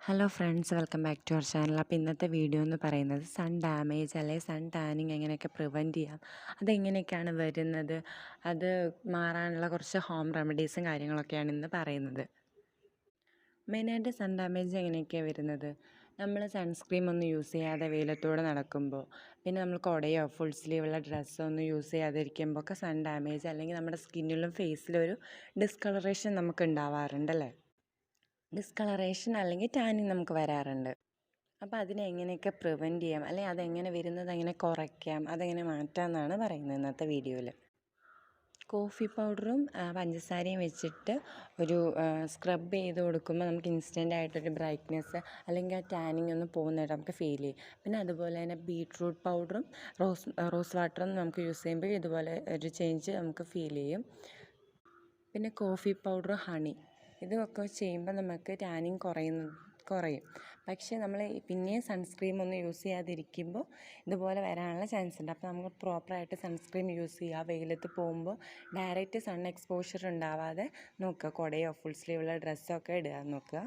Hello friends, welcome back to our channel. അപ്പോൾ ഇന്നത്തെ video എന്ന് പറയുന്നത് സൺ ഡാമേജ് അല്ലെങ്കിൽ സൺ ടാനിങ് എങ്ങനെയൊക്കെ പ്രിവെൻറ്റ് ചെയ്യാം, അതെങ്ങനെയൊക്കെയാണ് വരുന്നത്, അത് മാറാനുള്ള കുറച്ച് ഹോം റെമഡീസും കാര്യങ്ങളൊക്കെയാണ് ഇന്ന് പറയുന്നത്. മെയിനായിട്ട് സൺ ഡാമേജ് എങ്ങനെയൊക്കെയാണ് വരുന്നത്, നമ്മൾ സൺസ്ക്രീം ഒന്നും യൂസ് ചെയ്യാതെ വെയിലത്തൂടെ നടക്കുമ്പോൾ, പിന്നെ നമ്മൾ കുടയോ ഫുൾ സ്ലീവുള്ള ഡ്രസ്സോ ഒന്നും യൂസ് ചെയ്യാതിരിക്കുമ്പോൾ ഒക്കെ സൺ ഡാമേജ് അല്ലെങ്കിൽ നമ്മുടെ സ്കിന്നിലും ഫേസിലും ഒരു ഡിസ്കളറേഷൻ നമുക്ക് ഉണ്ടാവാറുണ്ടല്ലേ. ഡിസ്കളറേഷൻ അല്ലെങ്കിൽ ടാനിങ് നമുക്ക് വരാറുണ്ട്. അപ്പോൾ അതിനെ എങ്ങനെയൊക്കെ പ്രിവെൻറ്റ് ചെയ്യാം, അല്ലെങ്കിൽ അതെങ്ങനെ വരുന്നത് എങ്ങനെ കുറയ്ക്കാം, അതെങ്ങനെ മാറ്റാം എന്നാണ് പറയുന്നത് ഇന്നത്തെ വീഡിയോയിൽ. കോഫി പൗഡറും പഞ്ചസാരയും വെച്ചിട്ട് ഒരു സ്ക്രബ് ചെയ്ത് കൊടുക്കുമ്പോൾ നമുക്ക് ഇൻസ്റ്റൻ്റ് ആയിട്ടൊരു ബ്രൈറ്റ്നെസ് അല്ലെങ്കിൽ ആ ടാനിങ് ഒന്ന് പോകുന്നതായിട്ട് നമുക്ക് ഫീൽ ചെയ്യും. പിന്നെ അതുപോലെ തന്നെ ബീട്രൂട്ട് പൗഡറും റോസ് വാട്ടറും നമുക്ക് യൂസ് ചെയ്യുമ്പോൾ ഇതുപോലെ ഒരു ചേഞ്ച് നമുക്ക് ഫീൽ ചെയ്യും. പിന്നെ കോഫി പൗഡർ, ഹണി, ഇതൊക്കെ ചെയ്യുമ്പോൾ നമുക്ക് ടാനിങ് കുറയും. പക്ഷേ നമ്മൾ പിന്നെയും സൺസ്ക്രീം ഒന്നും യൂസ് ചെയ്യാതിരിക്കുമ്പോൾ ഇതുപോലെ വരാനുള്ള ചാൻസ് ഉണ്ട്. അപ്പോൾ നമുക്ക് പ്രോപ്പറായിട്ട് സൺസ്ക്രീം യൂസ് ചെയ്യുക, വെയിലത്ത് പോകുമ്പോൾ ഡയറക്റ്റ് സൺ എക്സ്പോഷർ ഉണ്ടാവാതെ നോക്കുക, കുടയോ ഫുൾ സ്ലീവുള്ള ഡ്രസ്സൊക്കെ ഇടുക നോക്കുക.